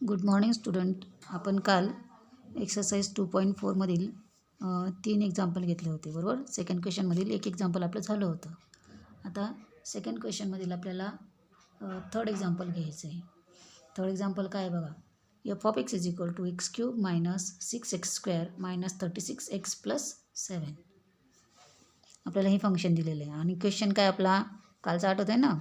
Good morning student. आपण काल exercise 2.4 मधील 3 एक्झाम्पल घेतले होते, बरोबर. सेकंड क्वेश्चनमधील एक एक्झाम्पल आपलं झालं होतं. आता सेकंड क्वेश्चनमधील आपल्याला थर्ड एक्झाम्पल घ्यायचं आहे. थर्ड एक्झाम्पल काय आहे बघा. F of x is equal to x cube minus 6x² minus 36x+7. आपल्याला हे फंक्शन दिलेलं आहे आणि क्वेश्चन काय आपला कालचा आठवत आहे ना.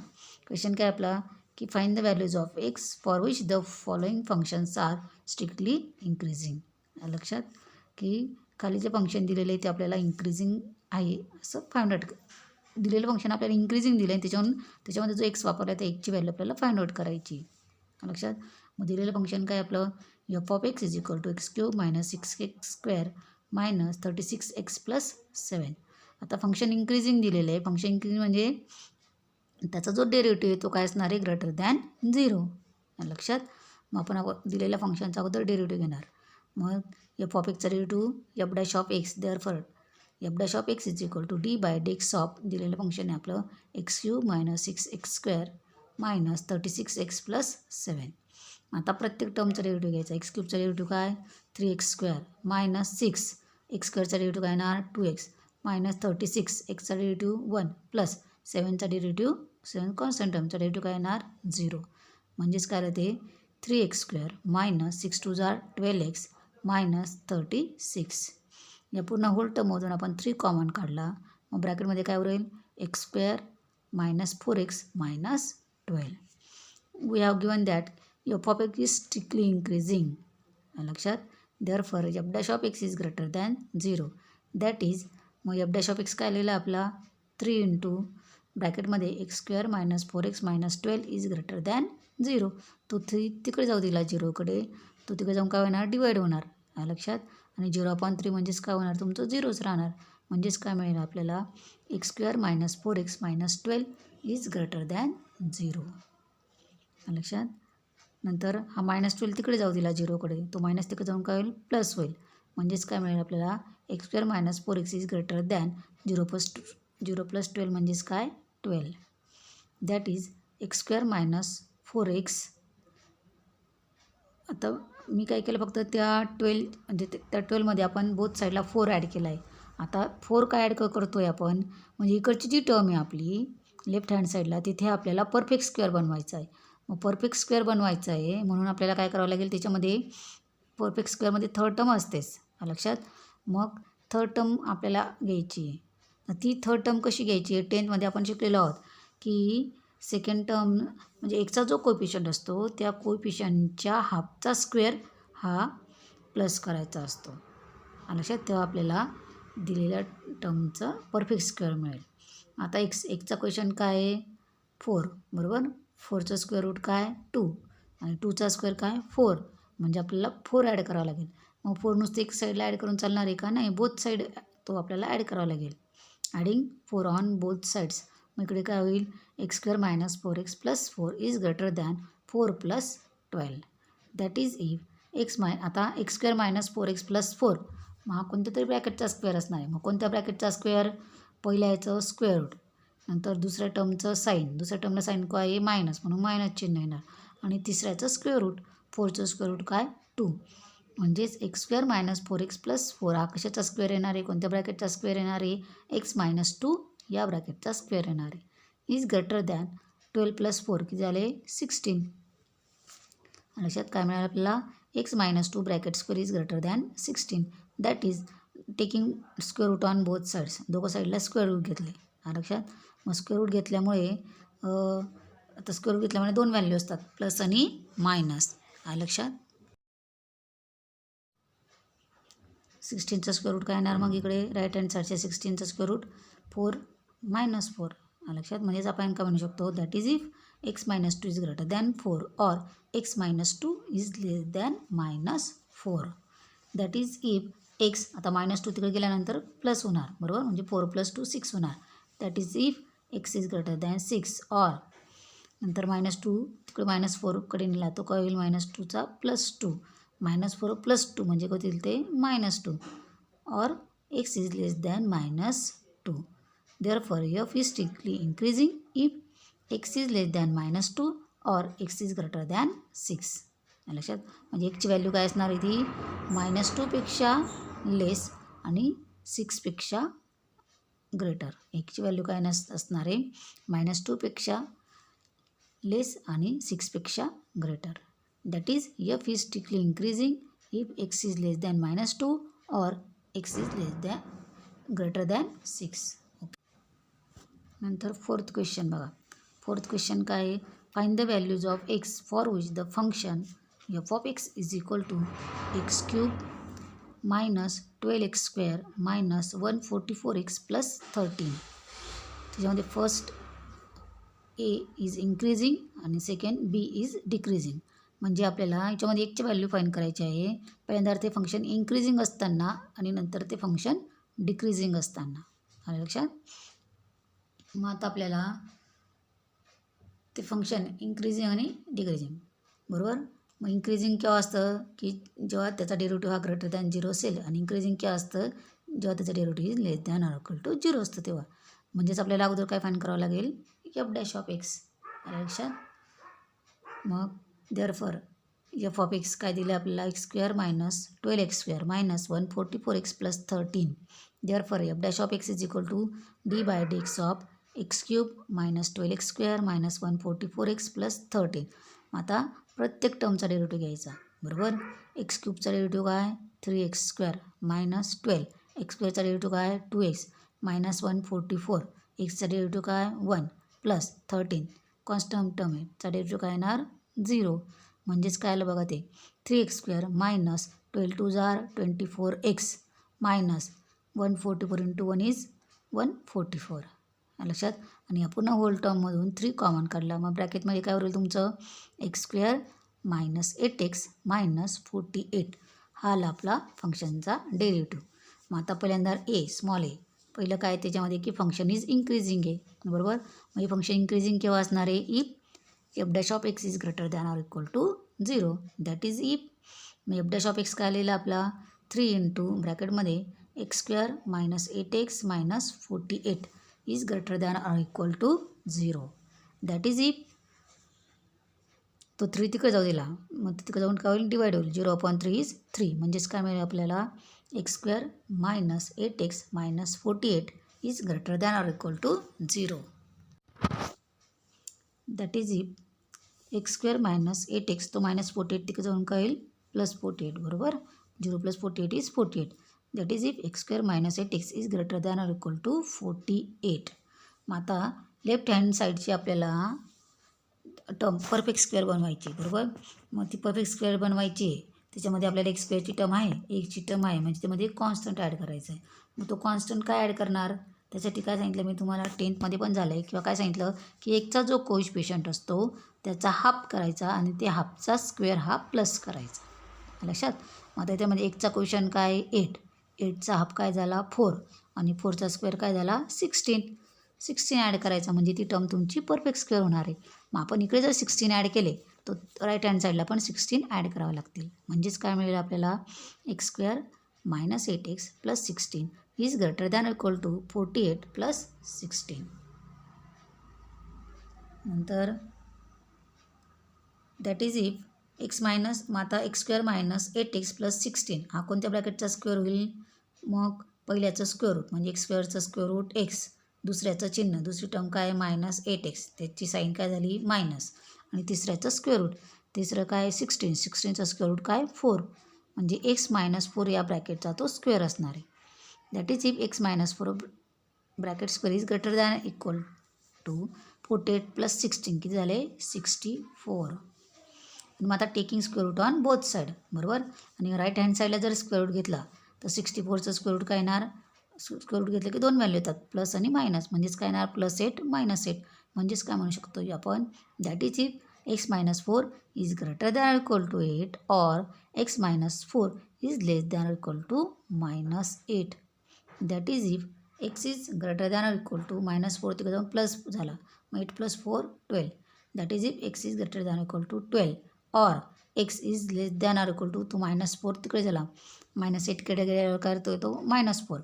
क्वेश्चन काय आपला की find the values of x for which the following functions are strictly increasing. लक्षात की खाली जे फंक्शन दिलेले आहे ते आपल्याला इंक्रीजिंग आहे असं फाइंड आउट. दिलेलं फंक्शन आपल्याला इंक्रीजिंग दिलं आहे, त्याच्यामध्ये जो एक्स वापरला आहे त्या एक्सची व्हॅल्यू आपल्याला फाइंड आउट करायची. लक्षात. मग दिलेलं फंक्शन काय आपलं f of x is equal to x cube minus 6x² minus 36x+7. आता फंक्शन इंक्रीजिंग दिलेलं आहे. फंक्शन इंक्रीजिंग म्हणजे त्याचा जो डेरिव्हेटिव्ह आहे तो काय असणार आहे, ग्रेटर दॅन 0. लक्षात. मग आपण दिलेल्या फंक्शनचा अगोदर डेरिव्हेटिव्ह घेणार. मग एफ ऑफ एक्सचा derivative f dash of x, therefore f dash of x is equal to d by dx of दिलेलं फंक्शन आहे आपलं x cube minus 6x² minus 36x+7. आता प्रत्येक टर्मचा डेरिव्हेटिव्ह घ्यायचा. एक्स क्यूबचा डेरिव्हेटिव्ह काय 3x² मायनस 6, x²चा डेरिव्हेटिव्ह काय येणार 2x मायनस 36, एक्सचा डेरिव्हेटिव्ह 1 प्लस 7चा डेरिव्हेटिव्ह 7 कॉन्स्टंट टर्मचा डेरिव्हेटिव्ह काय येणार 0. म्हणजेच काय ते 3x² मायनस 6 2 जार 12x मायनस 36. या पूर्ण होल टर्ममधून आपण 3 कॉमन काढला. मग ब्रॅकेटमध्ये काय उरेल x² minus 4x minus 12. We have given that f of x is strictly increasing. लक्षात. Therefore f dash of x is greater than 0. That is मग एफ डॅश ऑफ एक्स काय लिहिलं आपला 3 इंटू ब्रॅकेटमध्ये x² minus 4x minus 12 is greater than 0. तो 3 तिकडे जाऊ दिला 0कडे, तो तिकडे जाऊन काय होणार डिवाईड होणार. लक्षात. आणि 0/3 म्हणजेच काय होणार तुमचं 0च राहणार. म्हणजेच काय मिळेल आपल्याला x² minus 4x minus 12 is greater than 0. लक्षात. नंतर हा -12 तिकडे जाऊ दिला 0कडे, तो मायनस तिकडे जाऊन काय होईल प्लस होईल. म्हणजेच काय मिळेल आपल्याला x² minus 4x is greater than 0 + 12 म्हणजेच काय 12. That is x² minus 4x. आता मी काय केलं फक्त त्या 12 म्हणजे त्या 12मध्ये आपण बोथ साईडला 4 ॲड केला आहे. आता 4 काय ॲड करतो आहे आपण म्हणजे इकडची जी टर्म आहे आपली लेफ्ट हँड साईडला तिथे आपल्याला परफेक्ट स्क्वेअर बनवायचा आहे. मग परफेक्ट स्क्वेअर बनवायचं आहे म्हणून आपल्याला काय करावं लागेल त्याच्यामध्ये परफेक्ट स्क्वेअरमध्ये थर्ड टर्म असतेच. लक्षात. मग थर्ड टर्म आपल्याला घ्यायची आहे. ती थर्ड टर्म कशी घ्यायची आहे 10th आपण शिकलेलो आहोत की सेकंड टर्म म्हणजे एक्सचा जो कोएफिशियंट असतो त्या कोएफिशियंटच्या हाफचा स्क्वेअर हा प्लस करायचा असतो. लक्षात. तेव्हा आपल्याला दिलेल्या टर्मचं परफेक्ट स्क्वेअर मिळेल. आता एक्सचा क्वेश्चन काय आहे 4, बरोबर. 4चं स्क्वेअर रूट काय 2 आणि 2चा स्क्वेअर काय 4. म्हणजे आपल्याला 4 ॲड करावं लागेल. मग 4 नुसतं एक साईडला ॲड करून चालणार आहे का नाही, बोथ साईड तो आपल्याला ॲड करावा लागेल. Adding 4 on both sides. मग इकडे काय होईल x² minus 4x plus 4 is greater than 4 + 12. That is if आता x² मायनस 4x प्लस 4 मग हा कोणत्या तरी ब्रॅकेटचा स्क्वेअर असणार आहे. मग कोणत्या ब्रॅकेटचा स्क्वेअर पहिल्या याचं स्क्वेअर रूट, नंतर दुसऱ्या टर्मचं साईन, दुसऱ्या टर्मला साईन काय आहे मायनस म्हणून मायनस चिन्ह येणार आणि तिसऱ्याचं स्क्वेअर रूट 4चं स्क्वेअर रूट काय 2. म्हणजेच x² मायनस 4x प्लस 4 हा कशाचा स्क्वेअर येणार आहे कोणत्या ब्रॅकेटचा स्क्वेअर येणार आहे x - 2 या ब्रॅकेटचा स्क्वेअर येणार आहे. इज ग्रेटर दॅन 12 + 4 किती झाले 16. लक्षात. काय मिळालं आपल्याला x - 2 bracket square is greater than 16. That is taking square root on both sides. दोघं साईडला स्क्वेअर रूट घेतले. लक्षात. मग स्क्वेअर रूट घेतल्यामुळे आता स्क्वेअर रूट घेतल्यामुळे 2 व्हॅल्यू असतात प्लस आणि मायनस. लक्षात. 16चा स्क्वेअर रूट काय येणार मग इकडे राईट हँड साईडच्या 16चा स्क्वेअर रूट 4 - 4. लक्षात. म्हणजेच आपण काय म्हणू शकतो that is if x - 2 is greater than 4 or x - 2 is less than -4. That is if x आता -2 तिकडे गेल्यानंतर प्लस होणार, बरोबर. म्हणजे 4 + 2 6 होणार. That is if x is greater than 6 or नंतर -2 तिकडे -4कडे नेला तो काय होईल -2चा +2 -4 + 2 म्हणजे काय होतील ते -2 or x is less than -2. Therefore f is strictly increasing if x is less than -2 or x is greater than 6. लक्षात. म्हणजे एक्सची व्हॅल्यू काय असणार आहे ती -2पेक्षा लेस आणि 6पेक्षा ग्रेटर. एक्सची व्हॅल्यू काय असणार आहे -2पेक्षा लेस आणि 6पेक्षा greater. That is f is strictly increasing if x is less than -2 or x is less than greater than 6. Okay. नंतर 4th क्वेश्चन बघा. 4th क्वेश्चन काय आहे, find the values of x for which the function f of x is equal to x³ -12x² -144x + 13. त्याच्यामध्ये first A is increasing आणि second B is decreasing. म्हणजे आपल्याला याच्यामध्ये एकची value find करायची आहे. पहिल्यांदा ते फंक्शन इन्क्रीजिंग असताना आणि नंतर ते फंक्शन डिक्रीजिंग असताना. आलं लक्षात. मग आता आपल्याला ते फंक्शन इन्क्रीजिंग आणि डिक्रीजिंग बरोबर. मग इन्क्रीजिंग केव्हा असतं की जेव्हा त्याचा डेरिव्हेटिव्ह हा ग्रेटर दॅन 0 असेल आणि इन्क्रीजिंग केव्हा असतं जेव्हा त्याचा derivative is less than or equal to 0 असतं तेव्हा. म्हणजेच आपल्याला अगोदर काय फाईंड करावं लागेल एफ डॅश ऑफ एक्स. आलं लक्षात. मग देअरफॉर एफ ऑफ एक्स काय दिलं आपल्याला x² -12x² -144x + 13. Therefore f dash of x is equal to d/dx of x³ -12x² -144x + 13. आता प्रत्येक टर्मचा डेरिव्हेटिव्ह घ्यायचा बरोबर. x³ डेरिव्हेटिव्ह काय 3x² -12 x² डेरिव्हेटिव्ह काय 2x -144 एक्सचा डेरिव्हेटिव्ह काय 1 + 13 कॉन्स्टंट टर्म आहे चा डेरिव्हेटिव्ह काय येणार 0. म्हणजेच काय आलं बघा ते 3x² -12 * 2 = 24x -144 × 1 = 144. लक्षात. आणि या पुन्हा होल टर्ममधून 3 कॉमन काढला. मग ब्रॅकेटमध्ये काय उरेल तुमचं x² -8x -48 हा आला आपला फंक्शनचा डेरिव्हेटिव्ह. मग आता पहिल्यांदा ए स्मॉल ए पहिलं काय त्याच्यामध्ये की फंक्शन इज इंक्रीजिंग आहे बरोबर. मग हे फंक्शन इंक्रीजिंग केव्हा असणार आहे if f dash of x is greater than or equal to 0. That is if. मग एफ डॅश ऑफ एक्स काय लिहिलं आपला 3 × ब्रॅकेटमध्ये x² -8x -48 is greater than or equal to 0. That is if. तो 3 तिकडे जाऊ दिला मग तिकडे जाऊन काय होईल डिवाइड होईल 0/3 इज 3. म्हणजेच काय मिळेल आपल्याला x² -8x -48 is greater than or equal to 0. That is if x² -8x तो -48 तिकडे जाऊन काय होईल +48 बरोबर. 0 + 48 is 48. That is if x² -8x is greater than or equal to 48. मग आता लेफ्ट हँड साईडची आपल्याला टर्म परफेक्ट स्क्वेअर बनवायची बरोबर. मग ती परफेक्ट स्क्वेअर बनवायची त्याच्यामध्ये आपल्याला x² ची टर्म आहे एकची टर्म आहे म्हणजे त्यामध्ये कॉन्स्टंट ॲड करायचा आहे. मग तो कॉन्स्टंट काय ॲड करणार त्यासाठी काय सांगितलं मी तुम्हाला 10th मध्ये पण झालं आहे किंवा काय सांगितलं की एकचा जो कोइफिशियंट असतो त्याचा हाफ करायचा आणि ते हाफचा स्क्वेअर हा प्लस करायचा. लक्षात. मग आता त्यामध्ये एकचा कोइफिशियंट काय 8 8चा हाफ काय झाला 4 आणि 4चा स्क्वेअर काय झाला 16 ॲड करायचा म्हणजे ती टर्म तुमची परफेक्ट स्क्वेअर होणार आहे. मग आपण इकडे जर 16 ॲड केले तर राईट हँड साईडला पण 16 ॲड करावं लागतील. म्हणजेच काय मिळेल आपल्याला x² -8x + 16 is greater than equal to 48 + 16. नंतर that is if x minus मग आता x² -8x + 16 हा कोणत्या ब्रॅकेटचा स्क्वेअर होईल मग पहिल्याचं स्क्वेअर रूट म्हणजे x² स्क्वेअर रूट x दुसऱ्याचं चिन्ह दुसरी टर्म काय -8x त्याची साईन काय झाली मायनस आणि तिसऱ्याचं स्क्वेअर रूट तिसरं काय 16चा स्क्वेअर रूट काय 4 म्हणजे x -4 या ब्रॅकेटचा तो स्क्वेअर असणार आहे. That is if x -4 bracket square is greater than equal to 48 + 16 किती झाले 64. मग आता taking square root on both side बरोबर. आणि राईट हँड साईडला जर स्क्वेअर रूट घेतला तर 64चं स्क्वेअर रूट काय येणार स्क्वेअर रूट घेतलं की 2 व्हॅल्यू येतात प्लस आणि मायनस म्हणजेच काय येणार +8 -8 म्हणजेच काय म्हणू शकतो आपण that is if x -4 is greater than equal to 8 और x -4 is less than equal to -8. That is if x is greater than equal to -4 तिकडे जाऊन प्लस झाला मग 8 + 4 12. That is if x is greater than equal to 12 और x is less than or equal to तो -4 तिकडे झाला -8 कडे गेल्यावर काय होतो तो -4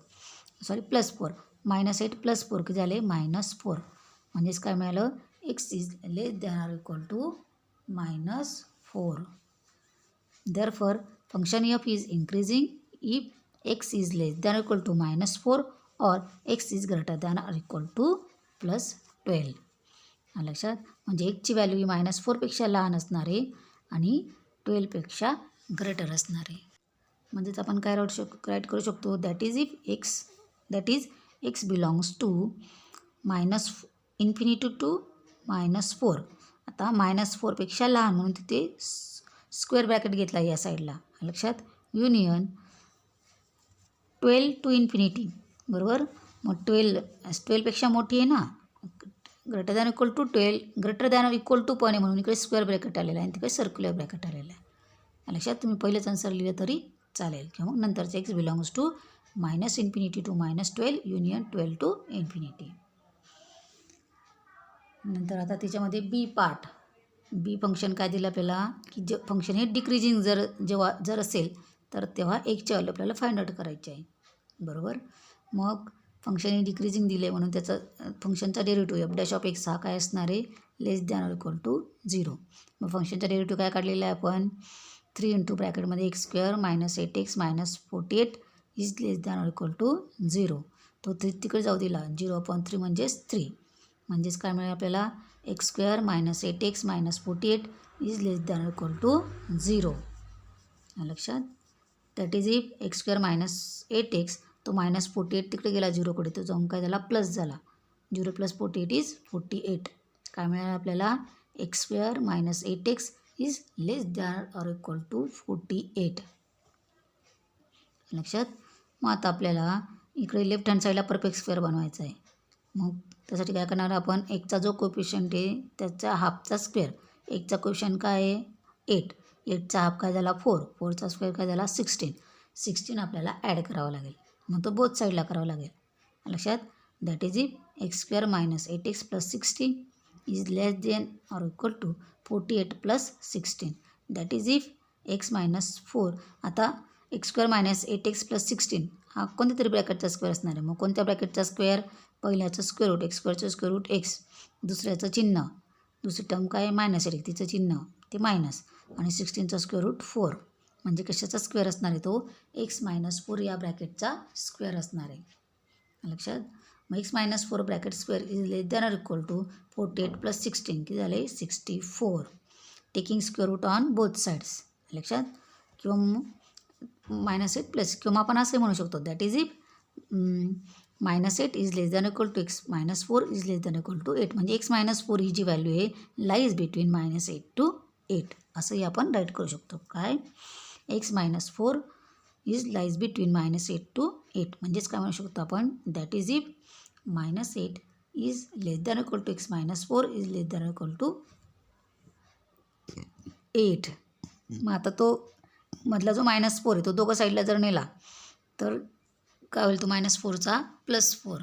सॉरी +4 -8 + 4 किती झाले -4 म्हणजेच काय मिळालं x is less than or equal to -4. Therefore, function f is increasing if x is less than or equal to -4 or x is greater than or equal to +12. लक्षात, म्हणजे एकची व्हॅल्यू ही -4पेक्षा लहान असणार आहे आणि 12पेक्षा ग्रेटर असणार आहे. म्हणजेच आपण काय राईट करू शकतो, that is x belongs to -∞ to -4. आता -4पेक्षा लहान म्हणून तिथे स्क्वेअर ब्रॅकेट घेतला या साईडला. लक्षात, युनियन 12 टू इन्फिनिटी, बरोबर. मग 12पेक्षा मोठी आहे ना, greater than equal to 12, greater than equal to पण आहे म्हणून इकडे स्क्वेअर ब्रॅकेट आलेला आहे आणि तिकडे सर्क्युलर ब्रॅकेट आलेला आहे. लक्षात, तुम्ही पहिलेच आन्सर लिहिलं तरी चालेल किंवा मग नंतरचे x belongs to -∞ to -12 union 12 to infinity. नंतर आता त्याच्यामध्ये बी पार्ट. बी फंक्शन काय दिलं आपल्याला, की जे फंक्शन हे डिक्रीजिंग जर असेल तर तेव्हा एकची व्हॅल्यू आपल्याला फाइंड आउट करायची आहे, बरोबर. मग फंक्शन हे डिक्रीजिंग दिले म्हणून त्याचं फंक्शनचा डेरिव्हेटिव्ह f'(x) हा काय असणार आहे, less than or equal to 0. मग फंक्शनचा डेरिव्हेटिव्ह काय काढलेला आहे आपण, 3 इंटू ब्रॅकेटमध्ये x² -8x -48 is less than or equal to 0. तो तिकडे जाऊ दिला, 0/3 म्हणजेच 3. म्हणजेच काय मिळेल आपल्याला, x² -8x -48 is less than or equal to 0. लक्षात, that is if x² -8x तो -48 तिकडे गेला 0कडे, तो जाऊन काय झाला, प्लस झाला. 0 + 48 इज 48. काय मिळालं आपल्याला, x² -8x is less than or equal to 48. लक्षात, मग आता आपल्याला इकडे लेफ्ट हँड साईडला परफेक्ट स्क्वेअर बनवायचा आहे. मग त्यासाठी काय करणार आपण, एकचा जो कोएफिशियंट आहे त्याचा हाफचा स्क्वेअर. एकचा कोएफिशियंट काय आहे 8, 8चा हाफ काय झाला 4, 4चा स्क्वेअर काय झाला 16 आपल्याला ॲड करावा लागेल. मग तो बोथ साईडला करावा लागेल. लक्षात, that is if x² -8x + 16 is less than or equal to 48 + 16. That is if x -4. आता x² -8x + 16 हा कोणत्या तरी ब्रॅकेटचा स्क्वेअर असणार आहे. मग कोणत्या ब्रॅकेटचा स्क्वेअर, पहिल्याचं square root x² square root x, दुसऱ्याचं चिन्ह, दुसरी टर्म काय -8 तिचं चिन्ह ते मायनस, आणि 16चा स्क्वेअर रूट 4. म्हणजे कशाचा स्क्वेअर असणार आहे, तो x -4 या ब्रॅकेटचा स्क्वेअर असणार आहे. लक्षात, मग x -4 bracket square is less than or equal to 48 + 16 किती झाले 64. Taking square root on both sides. लक्षात, किंवा -8 प्लस, किंवा आपण असं म्हणू शकतो, that is if -8 is less than equal to x -4 is less than equal to 8. म्हणजे x -4 ही जी व्हॅल्यू आहे लाईज बिटवीन -8 to 8 असंही आपण राईट करू शकतो. काय, x -4 is lies between -8 to 8. म्हणजेच काय म्हणू शकतो आपण, that is if -8 is less than equal to x -4 is less than equal to 8. मग आता तो मधला जो -4 आहे तो दोघं साईडला जर नेला तर काय होईल, तो -4चा +4,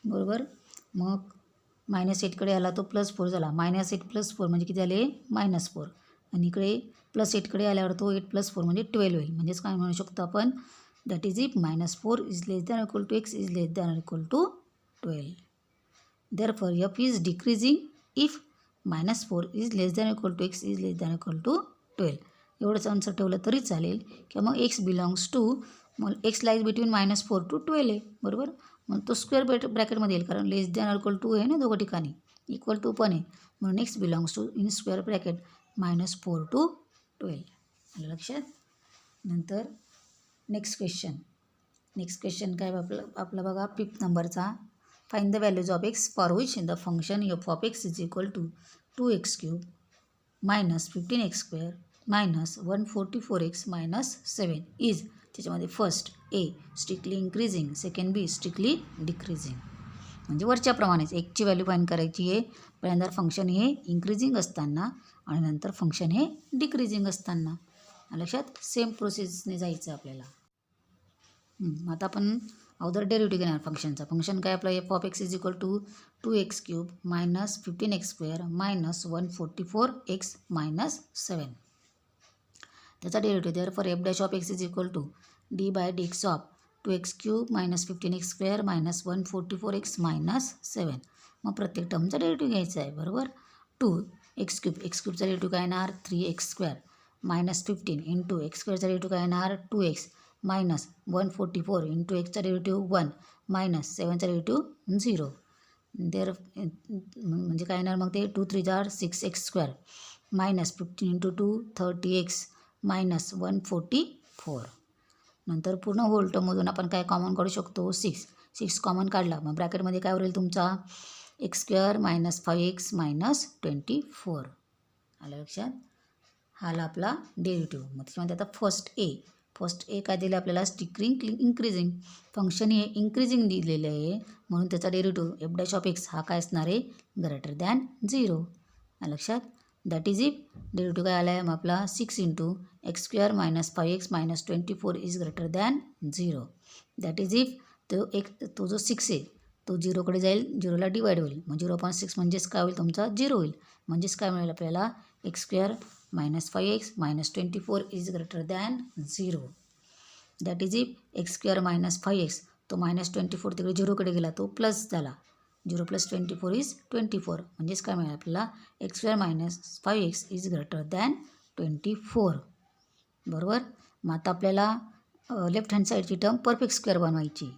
बरोबर. मग -8कडे आला तो +4 झाला. -8 + 4 म्हणजे किती झाले -4, आणि इकडे +8कडे आल्यावर तो 8 + 4 म्हणजे 12 होईल. म्हणजेच काय म्हणू शकतो आपण, that is if -4 is less than equal to x is less than equal to 12. Therefore f is decreasing if -4 is less than equal to x is less than equal to 12. एवढंच आन्सर ठेवलं तरी चालेल, किंवा मग x belongs to, मग x lies between -4 to 12 आहे, बरोबर. मग तो स्क्वेअर ब्रॅकेटमध्ये येईल, कारण लेस दॅन इक्वल टू आहे ना दोघं ठिकाणी, इक्वल टू पण आहे, म्हणून x belongs to in square bracket -4 to 12. आलं लक्षात. नंतर नेक्स्ट क्वेश्चन काय आपला बघा, 5th नंबरचा. Find the values of x for which the function f(x) is equal to 2x³ -15x² -144x -7 is. त्याच्यामध्ये first A strictly increasing, second B strictly decreasing. म्हणजे वरच्याप्रमाणेच एकची व्हॅल्यू फाइंड करायची आहे. पहिल्यांदा फंक्शन हे इन्क्रीजिंग असताना आणि नंतर फंक्शन हे डिक्रीजिंग असताना. लक्षात, सेम प्रोसेसने जायचं आपल्याला. आता आपण अगोदर डेरिव्हेटिव्ह घेणार फंक्शनचा. फंक्शन काय आपलं, f(x) is equal to 2x³ -15x² -144x -7. त्याचा derivative, therefore f'(x) is equal to d/dx of 2x³ -15x² -144x -7. मग प्रत्येक टर्मचा डेरिव्हेटिव्ह घ्यायचा आहे, बरोबर. 2 एक्स क्यूबचा डेरिव्हेटिव्ह काय येणार 3x² मायनस 15 इंटू एक्स स्क्वेअरचा डेरिव्हेटिव्ह काय येणार 2x मायनस 144 इंटू एक्सचा डेरिव्हेटिव्ह 1 मायनस 7चा डेरिव्हेटिव्ह 0 म्हणजे काय येणार मग ते 2 3 जार 6x² minus 15 into 2 30x minus 144. नंतर पूर्ण होल टर्ममधून आपण काय कॉमन काढू शकतो 6 कॉमन काढला मग ब्रॅकेटमध्ये काय उरेल तुमचा x² मायनस 5x मायनस 24. आलं लक्षात. हा आला आपला डेरिव्हेटिव्ह. मग त्याच्यामध्ये आता फर्स्ट ए काय दिलं आपल्याला इंक्रीजिंग फंक्शन हे इंक्रीजिंग दिलेलं आहे म्हणून त्याचा डेरिव्हेटिव्ह f'(x) हा काय असणार आहे ग्रेटर दॅन 0. लक्षात. दॅट इज इफ डेरिव्हेटिव्ह काय आला आहे मग आपला 6 into x² minus 5x minus 24 is greater than 0. That is if तो जो 6 आहे तो 0कडे जाईल 0ला डिवाईड होईल मग 0.6 म्हणजेच काय होईल तुमचा 0 होईल म्हणजेच काय मिळेल आपल्याला x² minus 5x minus 24 is greater than 0. That is if x² minus 5x तो मायनस 24 तिकडे 0कडे गेला तो प्लस झाला 0 प्लस 24 इज 24 म्हणजेच काय मिळेल आपल्याला x² minus 5x is greater than 24. बरोबर. मग आता आपल्याला लेफ्ट हँड साईडची टर्म परफेक्ट स्क्वेअर बनवायची.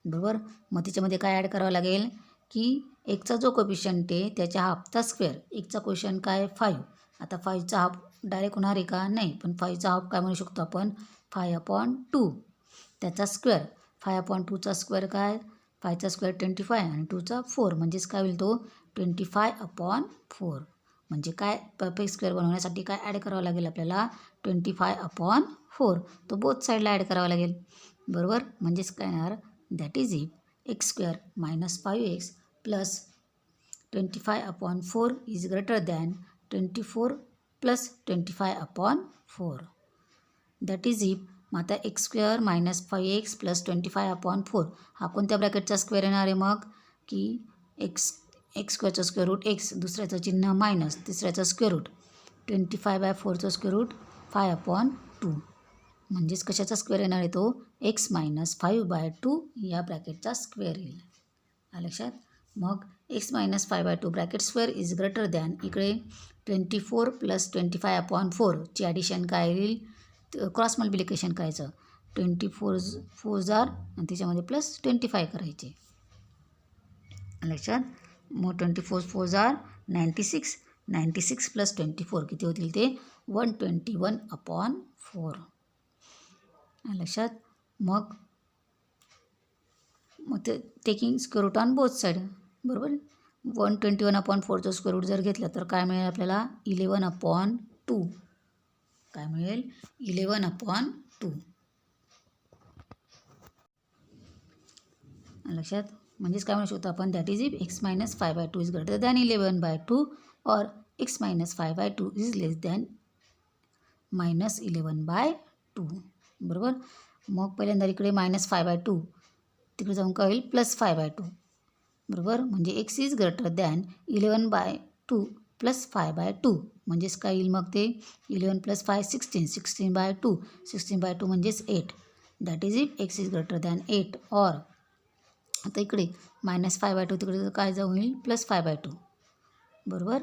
बरोबर. मग त्याच्यामध्ये काय ॲड करावं लागेल की एकचा जो कोएफिशियंट आहे त्याच्या हाफचा स्क्वेअर. एकचा कोएफिशियंट काय 5. आता 5चा हाफ डायरेक्ट होणार आहे का नाही पण 5चा हाफ काय म्हणू शकतो आपण 5/2 त्याचा स्क्वेअर 5/2चा स्क्वेअर काय 5चा स्क्वेअर 25 आणि 2चा 4 म्हणजेच काय होईल तो 25/4. म्हणजे काय परफेक्ट स्क्वेअर बनवण्यासाठी काय ॲड करावं लागेल आपल्याला 25/4 तो बोथ साईडला ॲड करावा लागेल. बरोबर. म्हणजेच काय येणार that is if x² minus 5x plus 25/4 is greater than 24 plus 25/4. That is if मग आता x² मायनस 5x प्लस 25/4 हा कोणत्या ब्रॅकेटचा स्क्वेअर येणार आहे मग की x² स्क्वेअर रूट x दुसऱ्याचं चिन्ह मायनस तिसऱ्याचं स्क्वेअर रूट 25/4चं स्क्वेअर रूट 5/2 म्हणजेच कशाचा स्क्वेअर येणार आहे तो x मायनस 5/2 या ब्रॅकेटचा स्क्वेअर येईल. लक्षात. मग x minus 5/2 bracket square is greater than इकडे 24 प्लस 25/4 ची ॲडिशन काय येईल क्रॉस मल्टिप्लिकेशन करायचं 24 जार आणि त्याच्यामध्ये प्लस 25 करायचे. लक्षात. मग 24 जार 96 प्लस 24 किती होतील ते 121/4. लक्षात. मग ते taking square root on both side. बरोबर. 121/4चं स्क्वेअर रूट जर घेतलं तर काय मिळेल आपल्याला 11/2. काय मिळेल 11/2. लक्षात. म्हणजेच काय म्हणू शकतो आपण that is if x minus 5/2 is greater than 11/2 और x minus 5/2 is less than minus 11/2. बरोबर. मग पहिल्यांदा इकडे मायनस 5/2 तिकडे जाऊन काय होईल प्लस 5/2. बरोबर. म्हणजे x is greater than 11/2 plus 5/2 म्हणजेच काय येईल मग ते 11 प्लस 5 16/2 16/2 म्हणजेच 8. That is if x is greater than 8 और आता इकडे मायनस 5/2 तिकडे काय जाऊन होईल प्लस 5/2. बरोबर.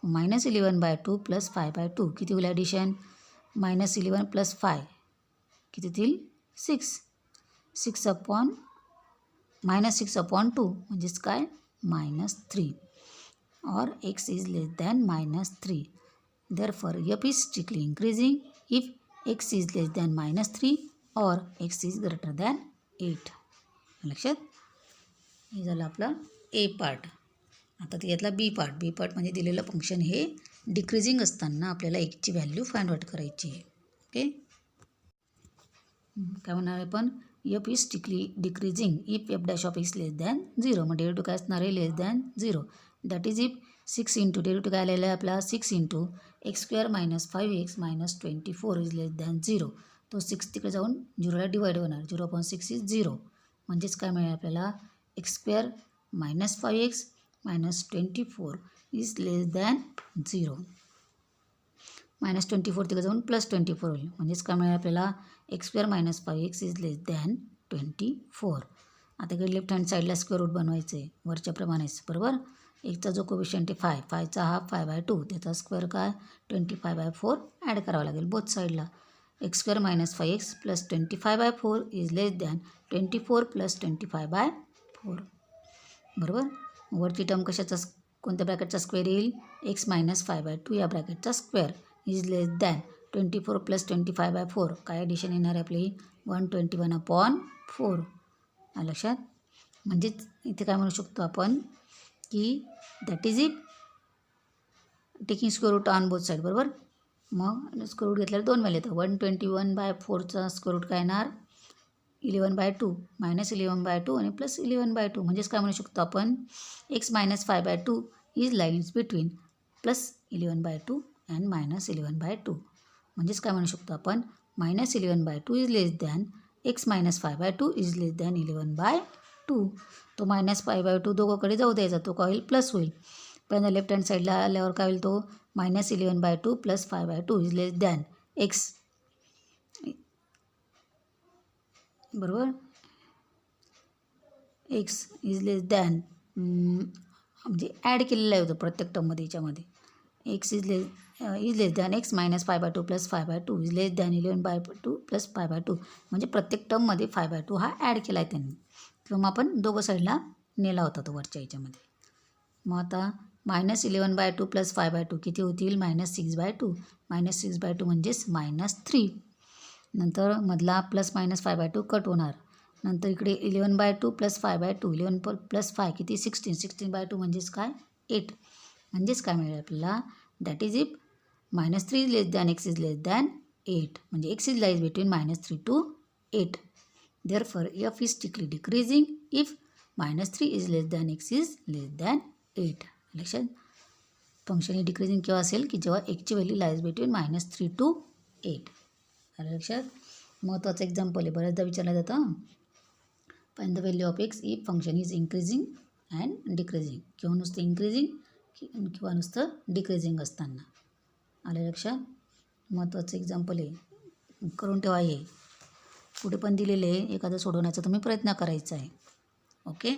मायनस 11/2 प्लस 5/2 किती होईल ॲडिशन मायनस 11 प्लस 5 किती होतील 6 मायनस 6/2 म्हणजेच काय -3 और x is less than -3. Therefore f is strictly increasing if x is less than -3 और x इज ग्रेटर दॅन 8. लक्षात. हे झालं आपला ए पार्ट. आता त्यातला बी पार्ट म्हणजे दिलेलं फंक्शन हे डिक्रीजिंग असताना आपल्याला एक्सची व्हॅल्यू फाइंड आउट करायची आहे. ओके. काय म्हणणार आपण f is strictly decreasing if f'(x) less than 0. मग डेरिव्हेटिव्ह काय असणार आहे less than 0. That is if 6 into derivative काय आलेला आहे आपला 6 into x² minus 5x minus 24 is less than 0. तो 6 तिकडे जाऊन 0ला डिवाईड होणार 0.6 इज 0. म्हणजेच काय मिळेल आपल्याला x² minus 5x minus 24 is less than 0. Minus 24 तिकडे जाऊन प्लस 24 होईल म्हणजेच काय मिळेल आपल्याला x² minus 5x is less than 24. आता इकडे लेफ्ट हँड साईडला स्क्वेअर रूट बनवायचं आहे वरच्या प्रमाणेच. बरोबर. एकचा जो कोविशियंट आहे 5चा हाफ 5/2 त्याचा स्क्वेअर काय 25/4 ॲड करावा लागेल बोथ साईडला. x² - 5x + 25/4 is less than 24 + 25/4 बरोबर. वरची टर्म कशाचा कोणत्या ब्रॅकेटचा स्क्वेअर येईल x - 5/2 या ब्रॅकेटचा स्क्वेअर इज लेस दॅन 24 + 25/4 काय ॲडिशन येणार आहे आपली 121/4 लक्षात. म्हणजेच इथे काय म्हणू शकतो आपण की that is if taking square root on both side बरोबर. मग स्क्वेअर रूट घेतल्यावर 2 व्हॅल्यू येतात 121/4चा स्क्वेअर रूट काय येणार 11/2 - 11/2 आणि +11/2 म्हणजेच काय म्हणू शकतो आपण x - 5/2 is lines between +11/2 and -11/2 म्हणजेच काय म्हणू शकतो आपण -11/2 is less than x - 5/2 is less than 11/2. तो -5/2 दोघांकडे जाऊ द्यायचा तो काय होईल प्लस होईल. पहिल्यांदा लेफ्ट हँड साईडला आल्यावर काय होईल तो -11/2 + 5/2 इज लेस दॅन x बरोबर. x इज लेस दॅन म्हणजे ॲड केलेलं आहे होतं प्रत्येक टर्ममध्ये याच्यामध्ये x is less than x - 5/2 + 5/2 is less than 11/2 + 5/2 म्हणजे प्रत्येक टर्ममध्ये 5/2 हा ॲड केला आहे त्यांनी किंवा मग आपण दोघं साईडला नेला होता तो वरच्या याच्यामध्ये. मग आता -11/2 + 5/2 किती होतील -6/2 -6/2 म्हणजेच -3. नंतर मधला +-5/2 कट होणार. नंतर इकडे 11/2 + 5/2 11 + 5 किती 16 16/2 म्हणजेच काय 8 म्हणजेच काय मिळेल आपल्याला that is if -3 is less than x is less than 8 म्हणजे x is lies between -3 to 8. Therefore f is strictly decreasing if -3 is less than x is less than 8. लक्षात. फंक्शन ही डिक्रीजिंग केव्हा असेल की जेव्हा एक्सची व्हॅल्यू लाईज बिटवीन -3 to 8. आलं लक्षात. महत्त्वाचं example आहे बऱ्याचदा विचारलं जातं find the value of x if function is increasing and decreasing किंवा नुसतं इन्क्रीजिंग किंवा नुसतं डिक्रीजिंग असताना. आलं लक्षात. महत्त्वाचं एक्झाम्पल आहे करून ठेवा. हे पुढे पण दिलेले आहे एखादं सोडवण्याचा तुम्ही प्रयत्न करायचा आहे. ओके.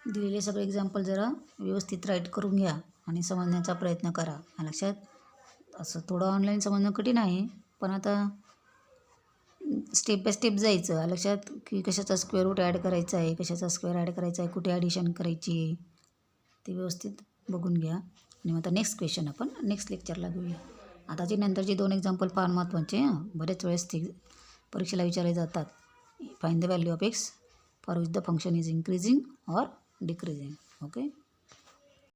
दिलेले सगळे एक्झाम्पल जरा व्यवस्थित राईट करून घ्या आणि समजण्याचा प्रयत्न करा. लक्षात. असं थोडं ऑनलाईन समजणं कठीण आहे पण आता स्टेप बाय स्टेप जायचं लक्षात की कशाचा स्क्वेअर रूट ॲड करायचा आहे कशाचा स्क्वेअर ॲड करायचा आहे कुठे ॲडिशन करायची आहे ते व्यवस्थित बघून घ्या. आणि मग आता नेक्स्ट क्वेश्चन आपण नेक्स्ट लेक्चरला घेऊया. आताचे नंतरचे 2 एक्झाम्पल फार महत्त्वाचे बरेच वेळेस ते परीक्षेला विचारले जातात. Find the value of x for which the function is increasing or decreasing. Okay.